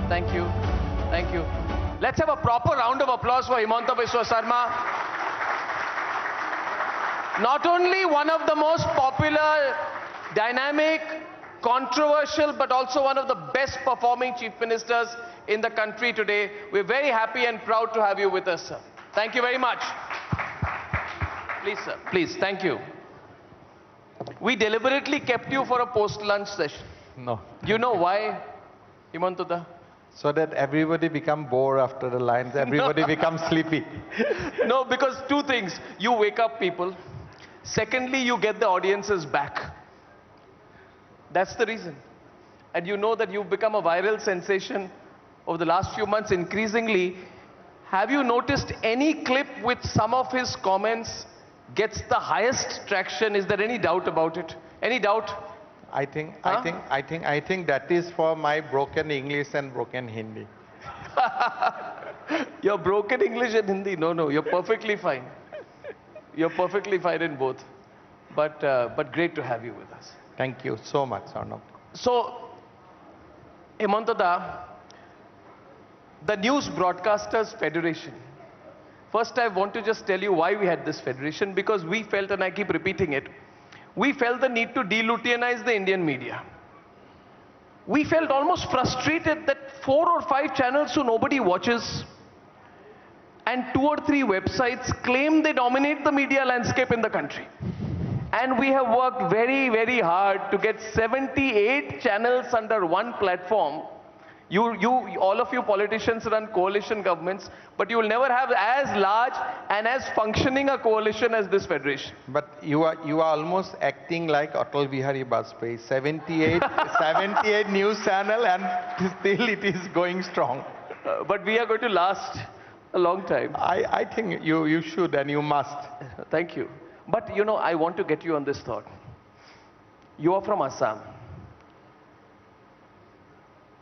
Thank you. Thank you. Let's have a proper round of applause for Himanta Biswa Sarma. Not only one of the most popular, dynamic, controversial, but also one of the best performing chief ministers in the country today. We're very happy and proud to have you with us, sir. Thank you very much. Please, sir. Please, thank you. We deliberately kept you for a post-lunch session. No. You know why, Himanta? So that everybody become bored after the lines, everybody becomes sleepy. No, because two things. You wake up people. Secondly, you get the audiences back. That's the reason. And you know that you've become a viral sensation over the last few months increasingly. Have you noticed any clip with some of his comments gets the highest traction? Is there any doubt about it? Any doubt? I think that is for my broken English and broken Hindi. Your broken English and Hindi? No, you're perfectly fine. You're perfectly fine in both. But great to have you with us. Thank you so much, Arnab. So, Himanta, the News Broadcasters Federation. First, I want to just tell you why we had this federation, because we felt, and I keep repeating it, we felt the need to de-Lutyanize the Indian media. We felt almost frustrated that 4 or 5 channels who nobody watches and 2 or 3 websites claim they dominate the media landscape in the country. And we have worked very, very hard to get 78 channels under one platform. All of you politicians run coalition governments, but you will never have as large and as functioning a coalition as this federation. But you are almost acting like Atal Bihari Vajpayee. 78 news channel and still it is going strong. But we are going to last a long time. I think you should and you must. Thank you. But you know, I want to get you on this thought. You are from Assam.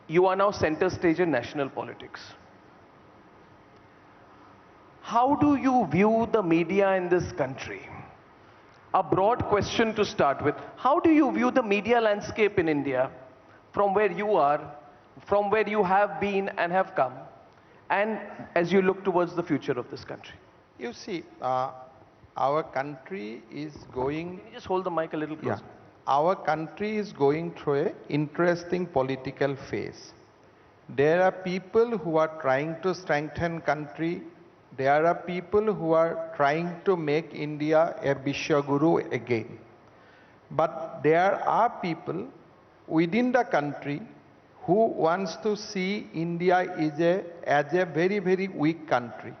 You are now center stage in national politics. How do you view the media in this country? A broad question to start with. How do you view the media landscape in India from where you are, from where you have been and have come, and as you look towards the future of this country? You see, our country is going... Can you just hold the mic a little closer? Yeah. Our country is going through an interesting political phase. There are people who are trying to strengthen country. There are people who are trying to make India a Vishwaguru again. But there are people within the country who wants to see India as a very, very weak country.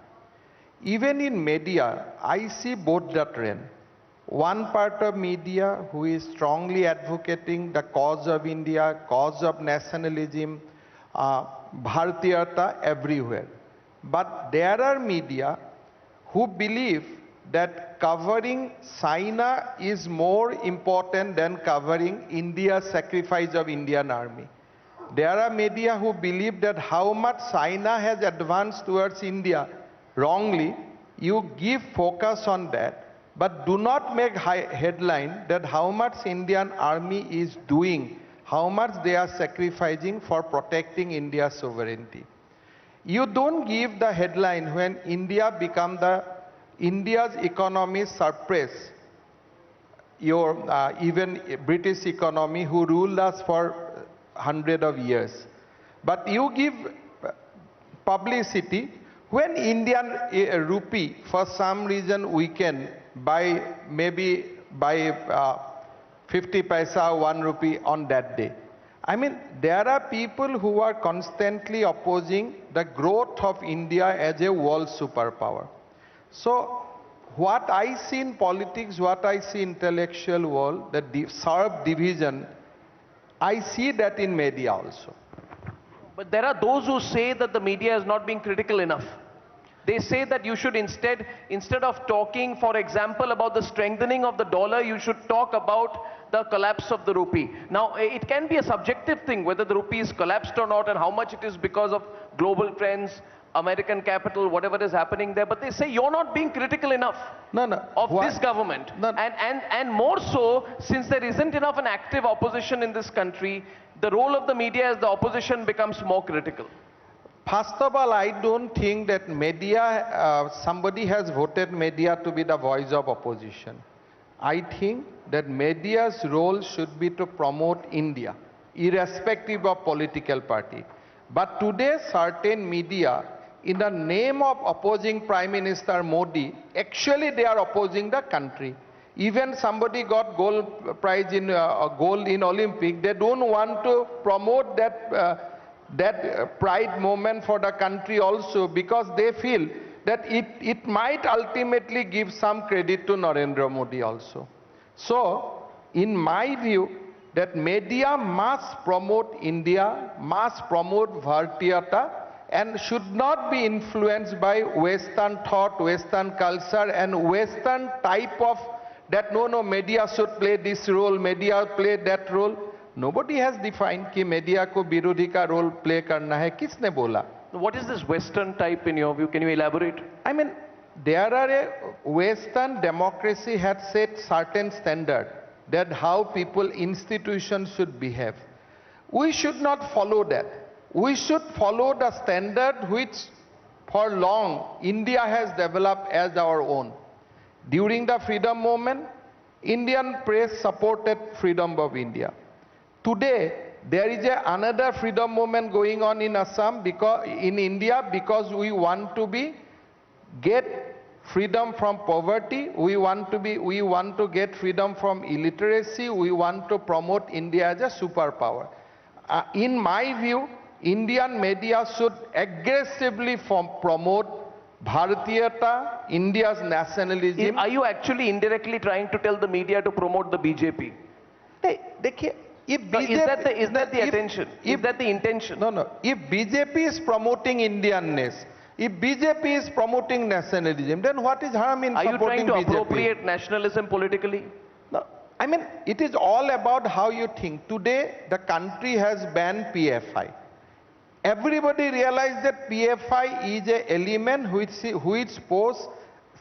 Even in media, I see both the trend. One part of media who is strongly advocating the cause of India, cause of nationalism, Bharatiyata everywhere. But there are media who believe that covering China is more important than covering India's sacrifice of Indian army. There are media who believe that how much China has advanced towards India wrongly, you give focus on that. But do not make headline that how much Indian army is doing, how much they are sacrificing for protecting India's sovereignty. You don't give the headline when India become India's economy suppress your even British economy who ruled us for hundreds of years. But you give publicity when Indian rupee for some reason weaken by 50 paisa, 1 rupee on that day. I mean, there are people who are constantly opposing the growth of India as a world superpower. So, what I see in politics, what I see in intellectual world, the sharp division, I see that in media also. But there are those who say that the media is not being critical enough. They say that you should instead of talking, for example, about the strengthening of the dollar, you should talk about the collapse of the rupee. Now, it can be a subjective thing, whether the rupee is collapsed or not and how much it is because of global trends. American capital, whatever is happening there, but they say you're not being critical enough No. of this government. No. And more so, since there isn't enough an active opposition in this country, the role of the media as the opposition becomes more critical. First of all, I don't think that media, somebody has voted media to be the voice of opposition. I think that media's role should be to promote India, irrespective of political party. But today, certain media, in the name of opposing Prime Minister Modi, actually they are opposing the country. Even somebody got gold prize in gold in Olympic, they don't want to promote that pride moment for the country also, because they feel that it might ultimately give some credit to Narendra Modi also. So, in my view, that media must promote India, must promote Bhartiyata, and should not be influenced by Western thought, Western culture, and Western type of that no, media should play this role, media play that role. Nobody has defined कि media को विरोधी का role play करना है. किसने बोला? What is this Western type in your view? Can you elaborate? I mean, there are a Western democracy has set certain standard that how people, institutions should behave. We should not follow that. We should follow the standard which for long India has developed as our own. During the freedom movement, Indian press supported freedom of India. Today, there is another freedom movement going on in Assam, in India, because we want to get freedom from poverty, we want to get freedom from illiteracy, we want to promote India as a superpower. In my view, Indian media should aggressively promote Bharatiyata, India's nationalism. Are you actually indirectly trying to tell the media to promote the BJP? If No, is that the attention? Is that the intention? No. If BJP is promoting Indianness, if BJP is promoting nationalism, then what is harm in supporting BJP? Are you trying to appropriate nationalism politically? No. I mean, it is all about how you think. Today, the country has banned PFI. Everybody realized that PFI is an element which poses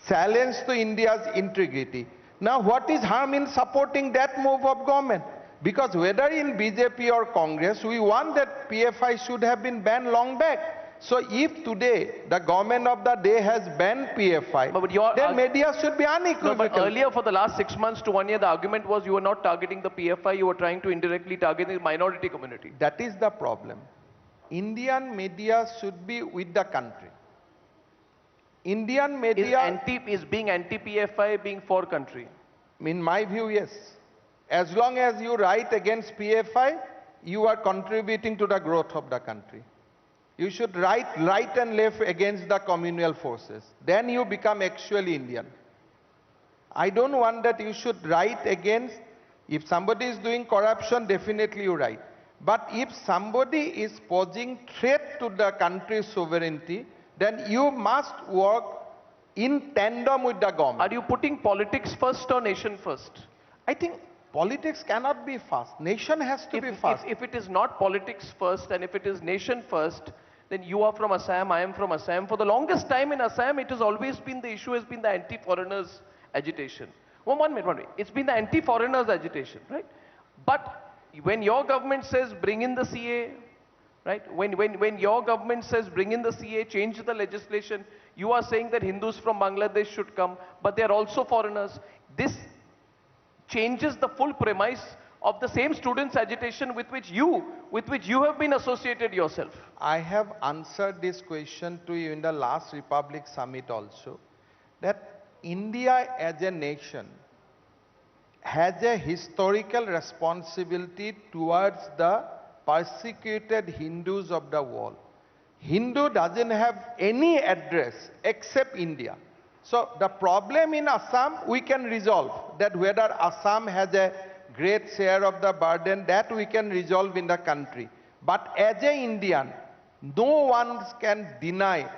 challenge to India's integrity. Now, what is harm in supporting that move of government? Because whether in BJP or Congress, we want that PFI should have been banned long back. So if today the government of the day has banned PFI, then media should be unequivocal. No, but earlier for the last 6 months to 1 year, the argument was you were not targeting the PFI, you were trying to indirectly target the minority community. That is the problem. Indian media should be with the country. Indian media... Is being anti-PFI being for country? In my view, yes. As long as you write against PFI, you are contributing to the growth of the country. You should write right and left against the communal forces. Then you become actually Indian. I don't want that you should write against, if somebody is doing corruption, definitely you write. But if somebody is posing threat to the country's sovereignty, then you must work in tandem with the government. Are you putting politics first or nation first? I think politics cannot be first. Nation has to be first. If it is not politics first and if it is nation first, then you are from Assam, I am from Assam. For the longest time in Assam, it has always been, the issue has been the anti-foreigners agitation. One minute. It's been the anti-foreigners agitation, right? But when your government says bring in the CA, right? When your government says bring in the CA, change the legislation, you are saying that Hindus from Bangladesh should come, but they are also foreigners. This changes the full premise of the same students' agitation with which you have been associated yourself. I have answered this question to you in the last Republic Summit also, that India as a nation has a historical responsibility towards the persecuted Hindus of the world. Hindu doesn't have any address except India. So the problem in Assam we can resolve, that whether Assam has a great share of the burden, that we can resolve in the country. But as an Indian, no one can deny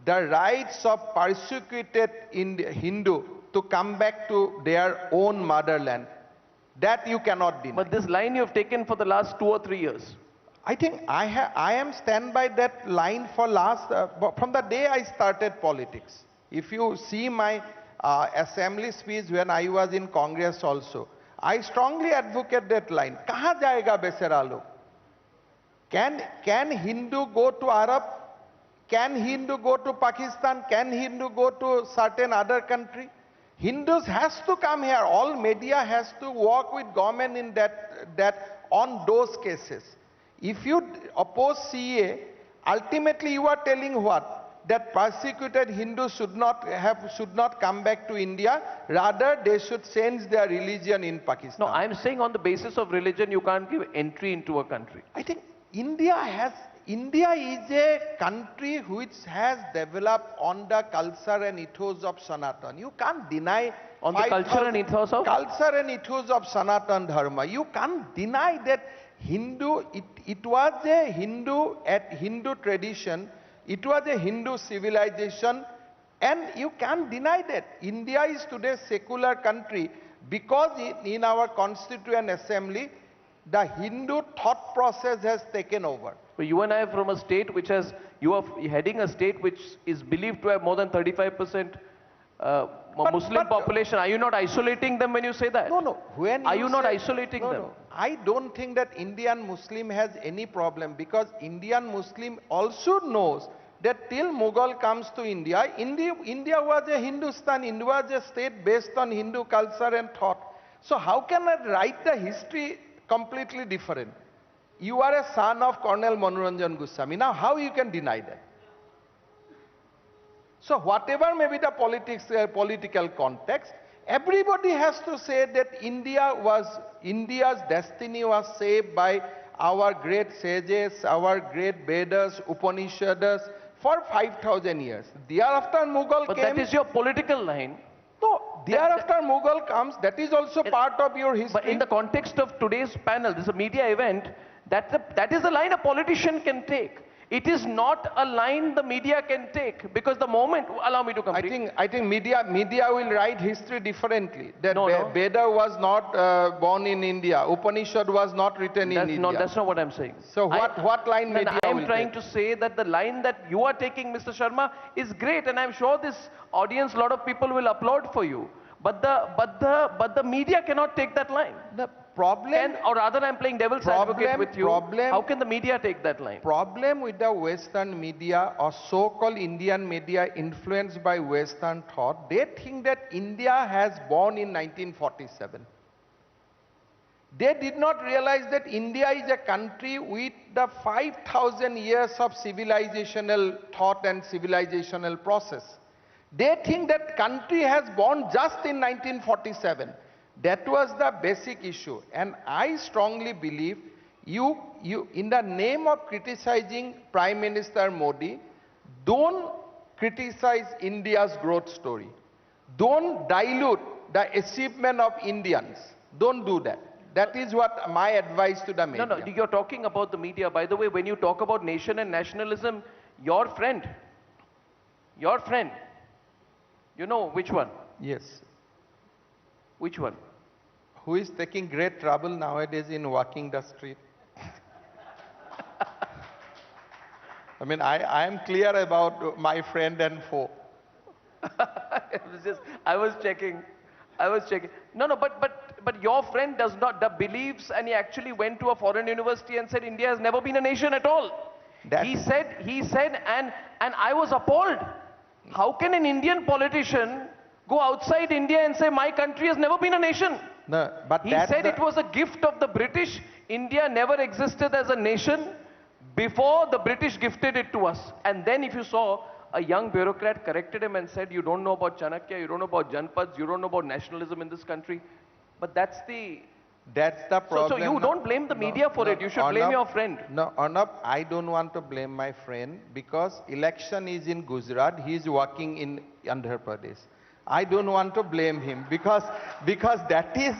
the rights of persecuted Hindu to come back to their own motherland. That you cannot deny. But this line you have taken for the last 2 or 3 years. I think I am stand by that line for last, from the day I started politics. If you see my assembly speech when I was in Congress also, I strongly advocate that line. Kahan jayega besera log? Can Hindu go to Arab? Can Hindu go to Pakistan? Can Hindu go to certain other country? Hindus has to come here. All media has to work with government in that on those cases. If you oppose CA, ultimately you are telling what? That persecuted Hindus should not come back to India. Rather, they should change their religion in Pakistan. No, I'm saying on the basis of religion, you can't give entry into a country. I think India is a country which has developed on the culture and ethos of Sanatan. You can't deny on the culture and ethos of? Culture and ethos of Sanatan Dharma. You can't deny that it was a Hindu tradition, it was a Hindu civilization, and you can't deny that. India is today a secular country because in our Constituent Assembly, the Hindu thought process has taken over. But you and I are from a state which has, you are heading a state which is believed to have more than 35% Muslim population. Are you not isolating them when you say that? No. Are you not isolating them? No. I don't think that Indian Muslim has any problem, because Indian Muslim also knows that till Mughal comes to India was a Hindustan, India was a state based on Hindu culture and thought. So how can I write the history completely different? You are a son of Colonel Manoranjan Goswami. Now how you can deny that? So whatever may be the political context, everybody has to say that India's destiny was shaped by our great sages, our great Vedas, Upanishads for 5,000 years. Thereafter Mughal but came. But that is your political line. No, thereafter Mughal comes, that is also part of your history. But in the context of today's panel, this is a media event, that is the line a politician can take. It is not a line the media can take, because the moment, allow me to complete. I think media will write history differently. That No. Veda was not born in India. Upanishad was not written in India. No, that's not what I'm saying. So what line media will take? I am trying to say that the line that you are taking, Mr. Sharma, is great, and I'm sure this audience, a lot of people will applaud for you. But the media cannot take that line. The problem, or rather, I'm playing devil's advocate with you. How can the media take that line? Problem with the Western media or so-called Indian media influenced by Western thought, they think that India has born in 1947. They did not realize that India is a country with the 5,000 years of civilizational thought and civilizational process. They think that country has born just in 1947. That was the basic issue. And I strongly believe you in the name of criticizing Prime Minister Modi, don't criticize India's growth story. Don't dilute the achievement of Indians. Don't do that. That is what my advice to the media. No, you're talking about the media. By the way, when you talk about nation and nationalism, your friend, you know which one? Yes. Which one? Who is taking great trouble nowadays in walking the street? I mean, I am clear about my friend and foe. I was checking. No, but your friend does not, believes, and he actually went to a foreign university and said India has never been a nation at all. He said, and I was appalled. How can an Indian politician go outside India and say my country has never been a nation? No, but he said it was a gift of the British. India never existed as a nation before the British gifted it to us. And then if you saw, a young bureaucrat corrected him and said, you don't know about Chanakya, you don't know about Janpads, you don't know about nationalism in this country. But that's the problem. So you don't blame the media for it. You should blame your friend. No, Arnab, I don't want to blame my friend, because election is in Gujarat. He is working in Andhra Pradesh. I don't want to blame him because that is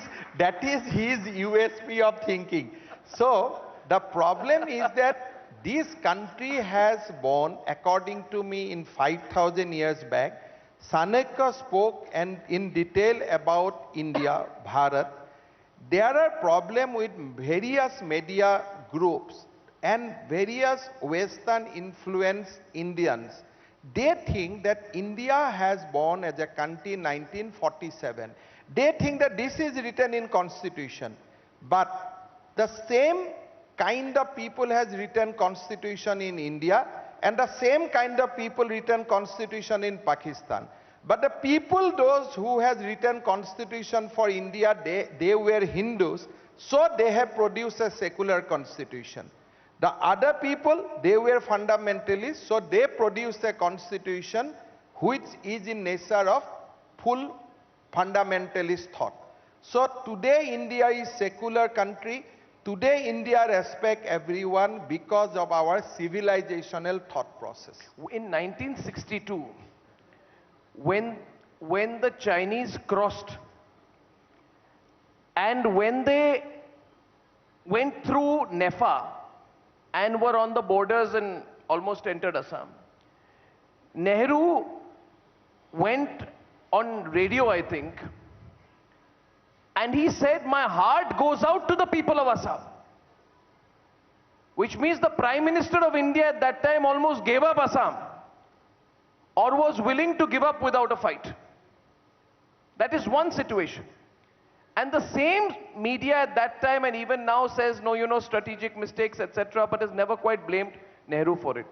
his USP of thinking. So the problem is that this country has born, according to me, in 5,000 years back. Chanakya spoke in detail about India, Bharat. There are problems with various media groups and various Western influenced Indians, they think that India has born as a country in 1947. They think that this is written in constitution. But the same kind of people has written constitution in India, and the same kind of people written constitution in Pakistan. But the people, those who has written constitution for India, they were Hindus, so they have produced a secular constitution. The other people, they were fundamentalists, so they produced a constitution which is in nature of full fundamentalist thought. So today India is secular country. Today India respect everyone because of our civilizational thought process. In 1962, when the Chinese crossed and when they went through Nepal and were on the borders and almost entered Assam, Nehru went on radio, I think, and he said, "My heart goes out to the people of Assam." Which means the Prime Minister of India at that time almost gave up Assam, or was willing to give up without a fight. That is one situation. And the same media at that time and even now says, no, you know, strategic mistakes, etc., but has never quite blamed Nehru for it.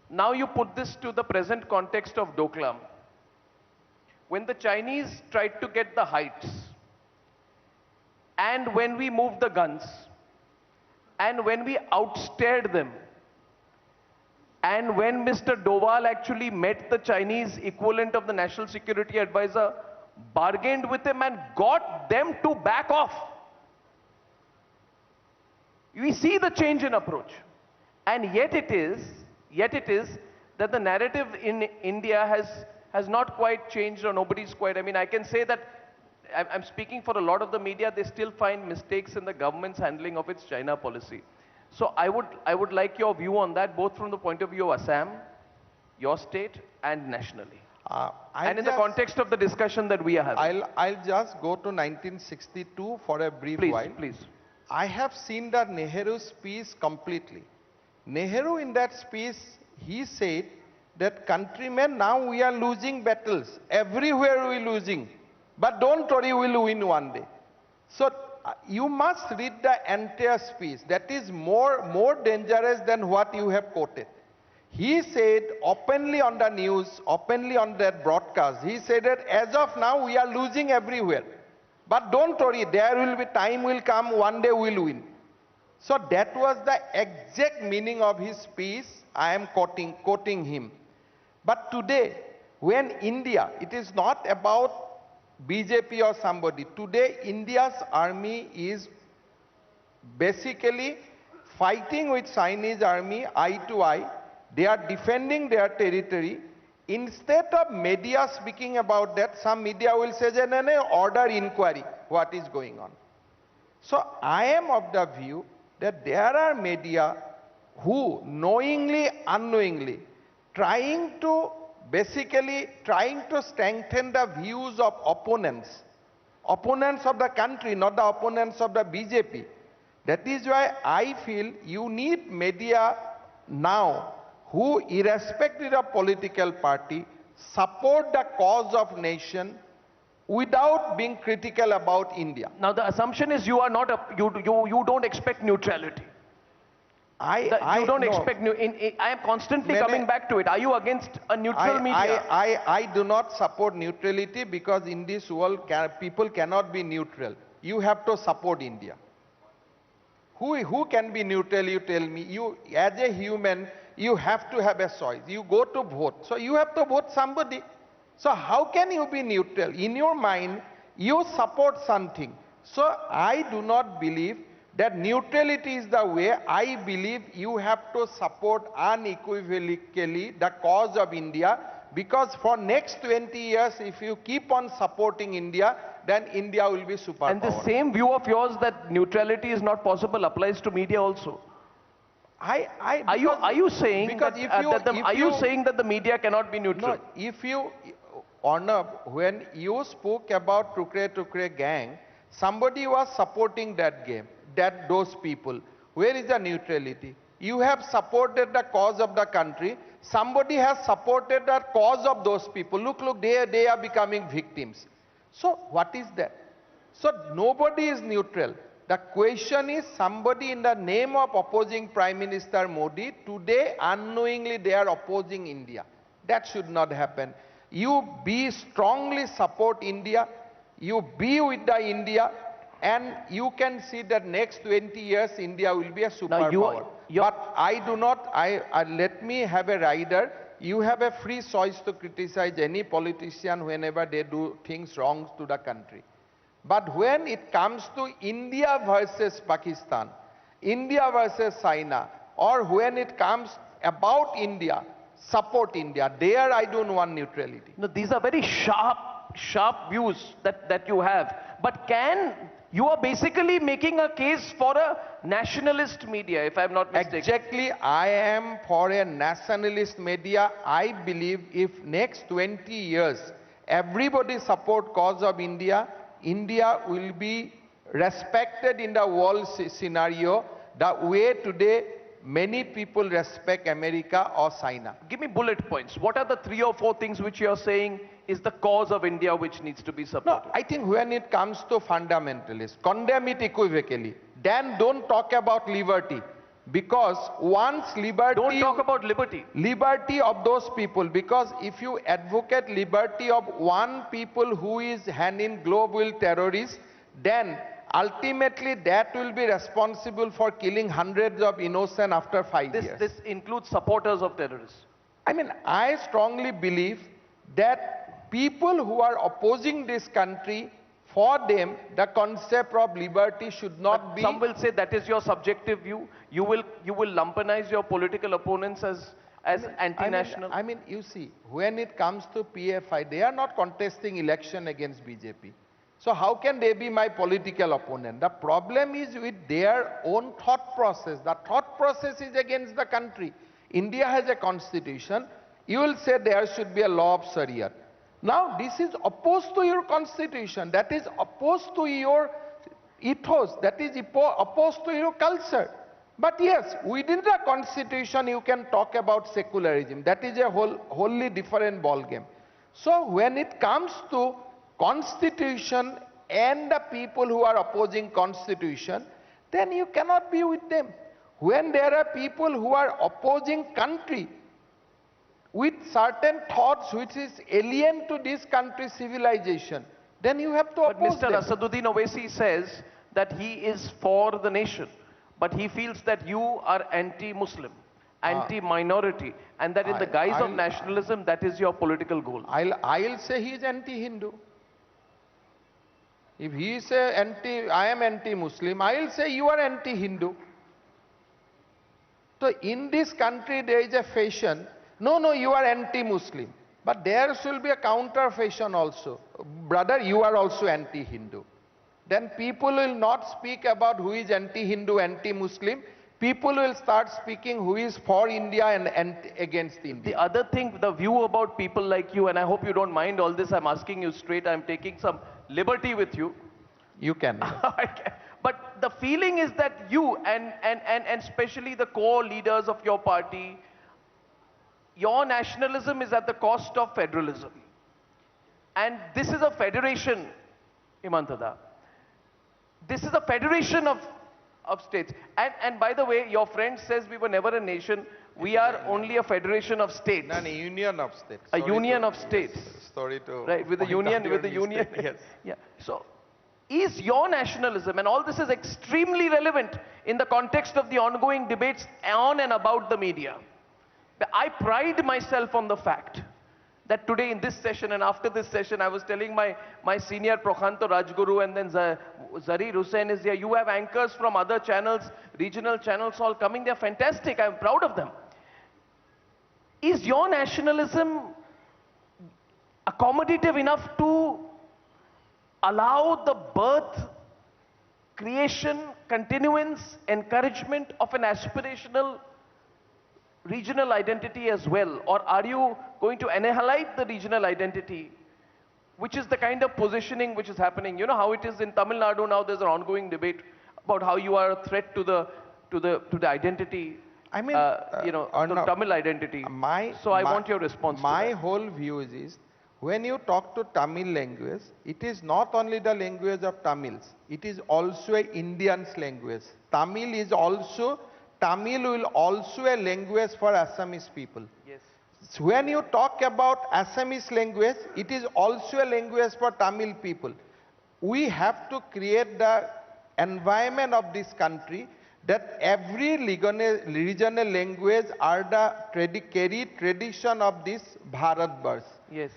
Now you put this to the present context of Doklam. When the Chinese tried to get the heights, and when we moved the guns, and when we outstared them, and when Mr. Doval actually met the Chinese equivalent of the National Security Advisor, bargained with him and got them to back off. We see the change in approach. And yet it is that the narrative in India has not quite changed, or nobody's quite, I mean, I can say that I'm speaking for a lot of the media, they still find mistakes in the government's handling of its China policy. So I would like your view on that, both from the point of view of Assam, your state, and nationally. And in the context of the discussion that we are having. I'll just go to 1962 for a brief while. Please. I have seen the Nehru speech completely. Nehru in that speech, he said that countrymen, now we are losing battles. Everywhere we are losing. But don't worry, we will win one day. So you must read the entire speech. That is more dangerous than what you have quoted. He said openly on the news, openly on that broadcast, he said that as of now we are losing everywhere. But don't worry, there will be time will come, one day we will win. So that was the exact meaning of his speech. I am quoting him. But today, when India, it is not about BJP or somebody. Today, India's army is basically fighting with Chinese army eye to eye. They are defending their territory. Instead of media speaking about that, some media will say, no, order inquiry, what is going on. So I am of the view that there are media who knowingly, unknowingly, trying to strengthen the views of opponents of the country, not the opponents of the BJP. That is why I feel you need media now who, irrespective of political party, support the cause of nation without being critical about India. Now the assumption is you are not you don't expect neutrality. I am constantly coming back to it. Are you against a neutral media? I do not support neutrality, because in this world people cannot be neutral. You have to support India. Who can be neutral, you tell me? You, as a human, you have to have a choice. You go to vote, so you have to vote somebody. So how can you be neutral? In your mind, you support something. So I do not believe that neutrality is the way. I believe you have to support unequivocally the cause of India, because for next 20 years, if you keep on supporting India, then India will be superpower. And the same view of yours that neutrality is not possible applies to media also. Are you saying that the media cannot be neutral? No, if you, Arnab, when you spoke about Tukre Tukre gang, somebody was supporting that game, those people. Where is the neutrality? You have supported the cause of the country. Somebody has supported the cause of those people. Look, they are becoming victims. So what is that? So nobody is neutral. The question is, somebody in the name of opposing Prime Minister Modi, today unknowingly they are opposing India. That should not happen. You be strongly support India. You be with the India. And you can see that next 20 years India will be a superpower. But I do not, let me have a rider. You have a free choice to criticize any politician whenever they do things wrong to the country. But when it comes to India versus Pakistan, India versus China, or when it comes about India, support India, there I don't want neutrality. No, these are very sharp views that you have. But you are basically making a case for a nationalist media, if I'm not mistaken. Exactly, I am for a nationalist media. I believe if next 20 years everybody support cause of India, India will be respected in the world scenario the way today many people respect America or China. Give me bullet points. What are the 3 or 4 things which you are saying is the cause of India which needs to be supported? No, I think when it comes to fundamentalists, condemn it equivocally. Then don't talk about liberty. Because once liberty... Don't talk about liberty. Liberty of those people. Because if you advocate liberty of one people who is hand in glove with terrorists, then ultimately that will be responsible for killing hundreds of innocent after 5 years. This includes supporters of terrorists. I mean, I strongly believe that people who are opposing this country, for them, the concept of liberty should not be... Some will say that is your subjective view. You will lumpenize your political opponents as anti-national. I mean, you see, when it comes to PFI, they are not contesting election against BJP. So how can they be my political opponent? The problem is with their own thought process. The thought process is against the country. India has a constitution. You will say there should be a law of Sharia. Now, this is opposed to your constitution. That is opposed to your ethos. That is opposed to your culture. But yes, within the constitution, you can talk about secularism. That is a wholly different ballgame. So when it comes to constitution and the people who are opposing constitution, then you cannot be with them. When there are people who are opposing country with certain thoughts which is alien to this country's civilization, then you have to oppose them. But Mr. Asaduddin Owaisi says that he is for the nation, but he feels that you are anti-Muslim, anti-minority, and that in the guise of nationalism, that is your political goal. I'll say he is anti-Hindu. If he is I am anti-Muslim, I'll say you are anti-Hindu. So in this country there is a fashion, no, you are anti-Muslim. But there should be a counter fashion also. Brother, you are also anti-Hindu. Then people will not speak about who is anti-Hindu, anti-Muslim. People will start speaking who is for India and against India. The other thing, the view about people like you, and I hope you don't mind all this, I'm asking you straight, I'm taking some liberty with you. You can. But the feeling is that you, and especially the core leaders of your party, your nationalism is at the cost of federalism. And this is a federation, Himanta. This is a federation of states. And by the way, your friend says we were never a nation. We are only a federation of states. No, union of states. A union of states. Sorry to... Right, with the union, Yes. Yeah. So, is your nationalism, and all this is extremely relevant in the context of the ongoing debates on and about the media. I pride myself on the fact that today in this session and after this session, I was telling my senior Prokhanto Rajguru and then Zarir Hussain is here. You have anchors from other channels, regional channels all coming. They're fantastic. I'm proud of them. Is your nationalism accommodative enough to allow the birth, creation, continuance, encouragement of an aspirational regional identity as well? Or are you going to annihilate the regional identity, which is the kind of positioning which is happening? You know how it is in Tamil Nadu now, there's an ongoing debate about how you are a threat to the to the identity, I mean, to Tamil identity. So I want your response to My that. whole view is, when you talk to Tamil language, it is not only the language of Tamils, it is also a Indian's language. Tamil will also a language for Assamese people. Yes. So when you talk about Assamese language, it is also a language for Tamil people. We have to create the environment of this country that every regional language are the carry tradition of this Bharat Bars. Yes.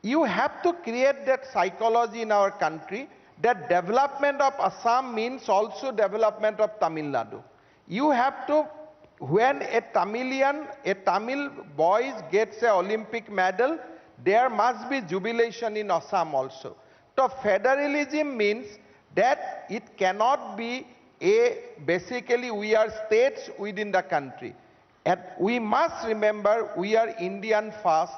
You have to create that psychology in our country that development of Assam means also development of Tamil Nadu. You have to, when a Tamil boy gets an Olympic medal, there must be jubilation in Assam also. So federalism means that it cannot be basically we are states within the country. And we must remember we are Indian first,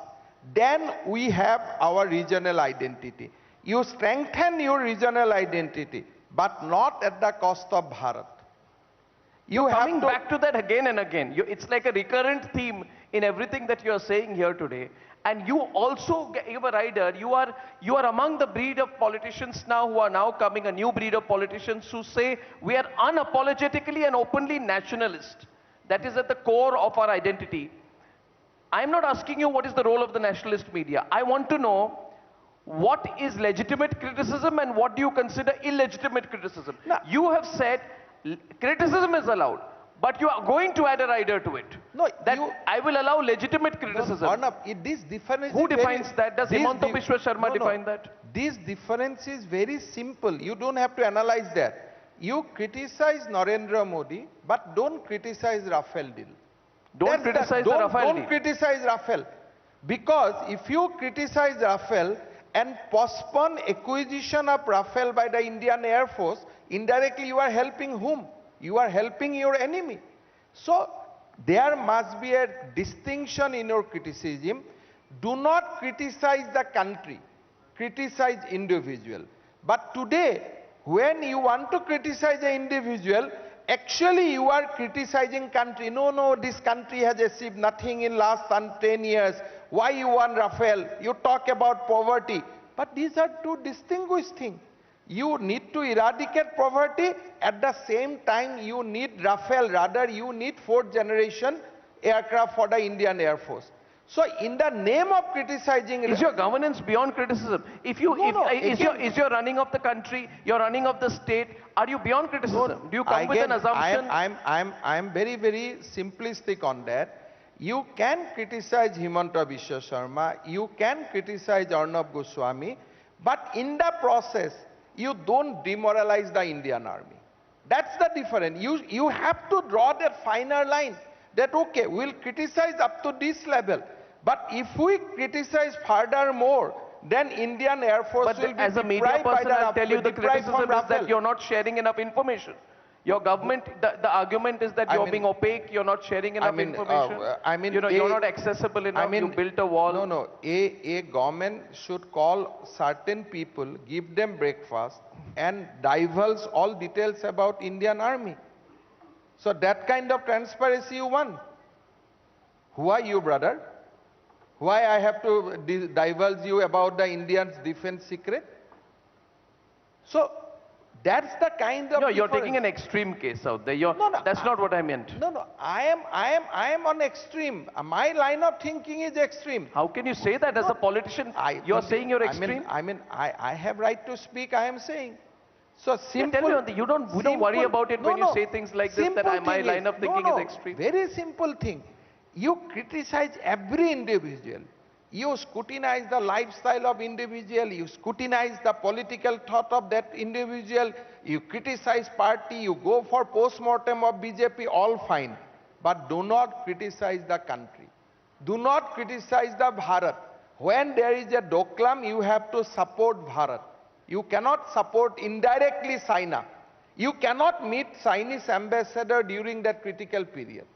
then we have our regional identity. You strengthen your regional identity, but not at the cost of Bharat. Coming back to that again and again. It's like a recurrent theme in everything that you are saying here today. And you also gave a rider. You are among the breed of politicians now who are now coming, a new breed of politicians who say we are unapologetically and openly nationalist. That is at the core of our identity. I'm not asking you what is the role of the nationalist media. I want to know what is legitimate criticism and what do you consider illegitimate criticism. No. You have said criticism is allowed, but you are going to add a rider to it. No, I will allow legitimate criticism. Arnab, this difference Who defines that? Does Himanta Biswa Sarma define that? This difference is very simple. You don't have to analyze that. You criticize Narendra Modi, but don't criticize Rafale deal. Don't criticize the Rafale deal. Don't criticize Rafale. Because if you criticize Rafale and postpone acquisition of Rafale by the Indian Air Force, indirectly you are helping whom? You are helping your enemy. So there must be a distinction in your criticism. Do not criticize the country, criticize individual. But today, when you want to criticize an individual, actually you are criticizing country. No, this country has achieved nothing in last 10 years. Why you want Rafale? You talk about poverty. But these are two distinguished things. You need to eradicate poverty. At the same time, you need Rafale. Rather, you need fourth generation aircraft for the Indian Air Force. So in the name of criticizing... Is your governance beyond criticism? Is your running of the country, your running of the state, are you beyond criticism? Do you come with an assumption? I'm very, very simplistic on that. You can criticize Himanta Biswa Sarma, you can criticize Arnab Goswami, but in the process, you don't demoralize the Indian army. That's the difference. You have to draw that finer line that, okay, we'll criticize up to this level. But if we criticize furthermore, then Indian Air Force will be as a media person, I'll tell you the criticism is that you're not sharing enough information. Your government, the argument is that you're being opaque, you're not sharing enough information. You're not accessible enough, you built a wall. No. A government should call certain people, give them breakfast, and divulge all details about Indian army. So that kind of transparency you want. Who are you, brother? Why I have to divulge you about the Indians' defense secret? So that's the kind of... No, you're taking an extreme case out there. That's not what I meant. No. I am on extreme. My line of thinking is extreme. How can you say that as a politician? You're saying you're extreme? I have right to speak, I am saying. So simple... Tell me, we don't worry about it when you say things like this, that my line of thinking is extreme. Very simple thing. You criticize every individual. You scrutinize the lifestyle of individual, you scrutinize the political thought of that individual, you criticize party, you go for post-mortem of BJP, all fine. But do not criticize the country. Do not criticize the Bharat. When there is a Doklam, you have to support Bharat. You cannot support indirectly China. You cannot meet Chinese ambassador during that critical period.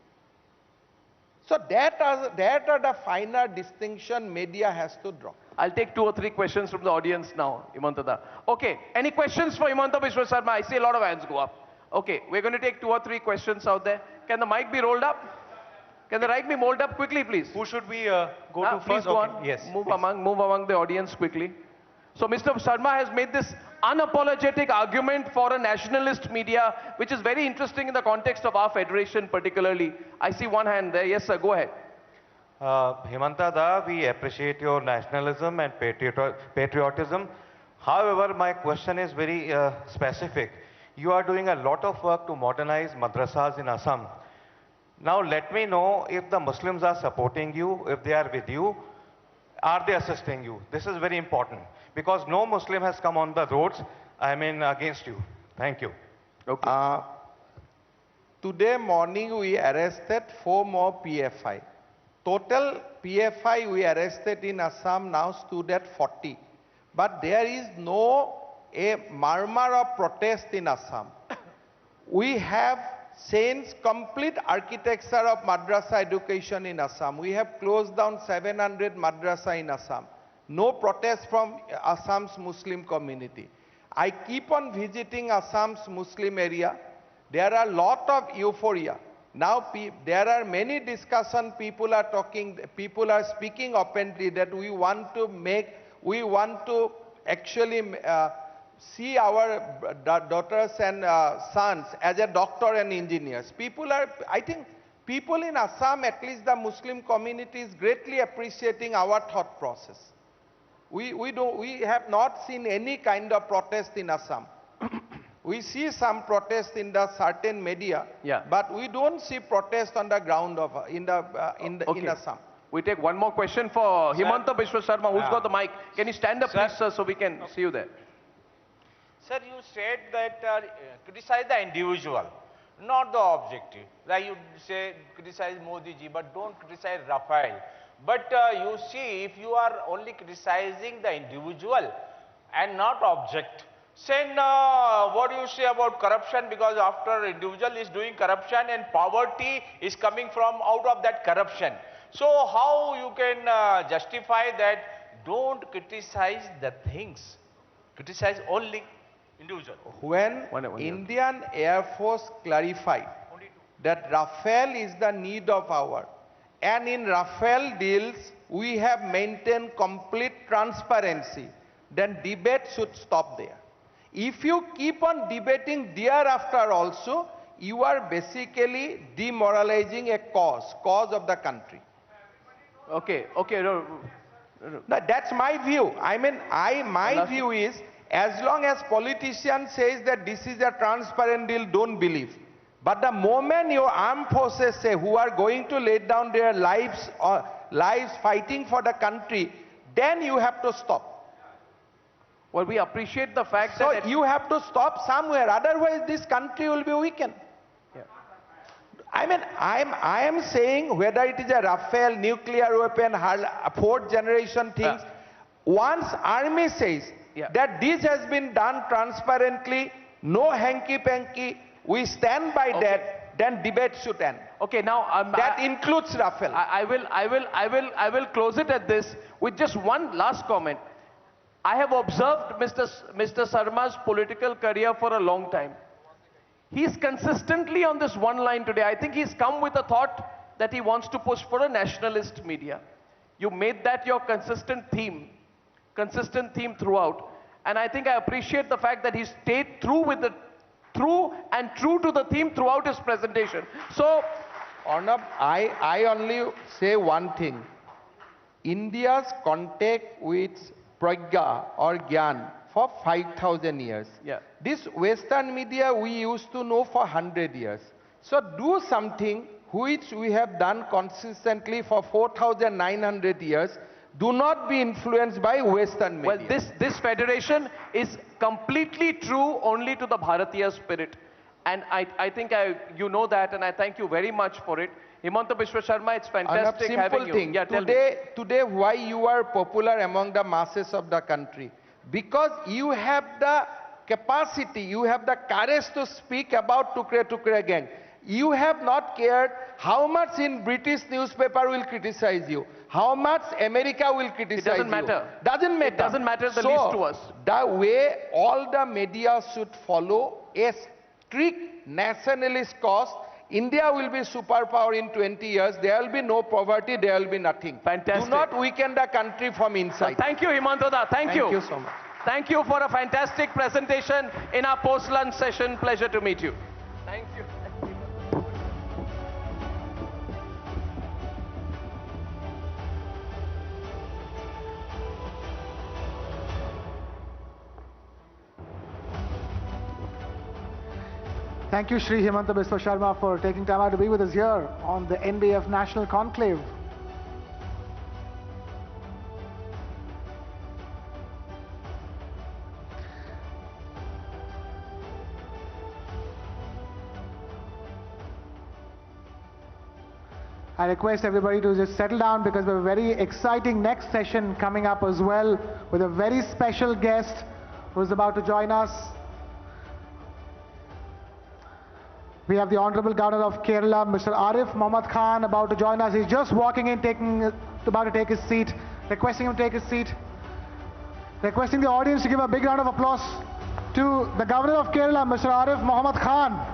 So that are the finer distinction media has to draw. I'll take 2 or 3 questions from the audience now, Himanta da. Okay, any questions for Himanta Biswa Sarma? I see a lot of hands go up. Okay, we're going to take 2 or 3 questions out there. Can the mic be rolled up? Can the mic be rolled up quickly, please? Who should we go to Please first? go Okay, on. yes. Move among the audience quickly. So Mr. Sarma has made this unapologetic argument for a nationalist media, which is very interesting in the context of our federation particularly. I see one hand there. Yes, sir, go ahead. Himanta da, we appreciate your nationalism and patriotism. However, my question is very specific. You are doing a lot of work to modernize madrasas in Assam. Now let me know if the Muslims are supporting you, if they are with you, are they assisting you? This is very important because no Muslim has come on the roads, against you. Thank you. Okay. Today morning we arrested 4 more PFI. Total PFI we arrested in Assam now stood at 40. But there is no a murmur of protest in Assam. We have changed complete architecture of madrasa education in Assam. We have closed down 700 madrasa in Assam. No protest from Assam's Muslim community. I keep on visiting Assam's Muslim area. There are a lot of euphoria. Now there are many discussion, people are speaking openly that we want to actually see our daughters and sons as a doctor and engineers. I think people in Assam, at least the Muslim community, is greatly appreciating our thought process. We have not seen any kind of protest in Assam. We see some protest in the certain media, but we don't see protest on the ground in Assam. We take one more question for Himanta Biswa Sarma, who's got the mic. Can you stand up, please, sir, so we can see you there? Sir, you said that criticize the individual, not the objective. Like you say, criticize Modi ji, but don't criticize Rafael. But you see, if you are only criticizing the individual and not object, then what do you say about corruption? Because after individual is doing corruption and poverty is coming from out of that corruption. So how you can justify that? Don't criticize the things, criticize only individual. When Indian Air Force clarified that Rafale is the need of hour, and in Rafale deals we have maintained complete transparency, then debate should stop there. If you keep on debating thereafter also, you are basically demoralizing a cause of the country. Okay. No, that's my view. My view is, as long as politician says that this is a transparent deal, don't believe. But the moment your armed forces say who are going to lay down their lives fighting for the country, then you have to stop. Well, we appreciate the fact so that... you have to stop somewhere, otherwise this country will be weakened. Yeah. I am saying whether it is a Rafale, nuclear weapon, 4th generation things, once army says that this has been done transparently, no hanky-panky, we stand by that, then debate should end. Okay, now... that includes Rafale. I will close it at this with just one last comment. I have observed Mr. Sarma's political career for a long time. He's consistently on this one line today. I think he's come with a thought that he wants to push for a nationalist media. You made that your consistent theme throughout. And I think I appreciate the fact that he stayed true to the theme throughout his presentation. So, Arnab, I only say one thing. India's contact with Pragya or Gyan for 5,000 years. This Western media we used to know for 100 years. So do something which we have done consistently for 4,900 years. Do not be influenced by Western media. Well, this federation is completely true only to the Bharatiya spirit. And I think you know that, and I thank you very much for it. Himanta Biswa Sarma, it's fantastic having you. Thing. Today, why you are popular among the masses of the country? Because you have the capacity, you have the courage to speak about Tukre gang. You have not cared how much in British newspaper will criticize you, how much America will criticize you. It doesn't matter. Doesn't matter. It doesn't matter the least to us. The way all the media should follow a strict nationalist cause, India will be superpower in 20 years. There will be no poverty, there will be nothing. Fantastic. Do not weaken the country from inside. Thank you, Himanta da. Thank you. Thank you so much. Thank you for a fantastic presentation in our post-lunch session. Pleasure to meet you. Thank you. Thank you, Shri Himanta Biswa Sharma, for taking time out to be with us here on the NBF National Conclave. I request everybody to just settle down because we have a very exciting next session coming up as well with a very special guest who's about to join us. We have the Honorable Governor of Kerala, Mr. Arif Mohammad Khan, about to join us. He's just walking in, about to take his seat. Requesting him to take his seat. Requesting the audience to give a big round of applause to the Governor of Kerala, Mr. Arif Mohammad Khan.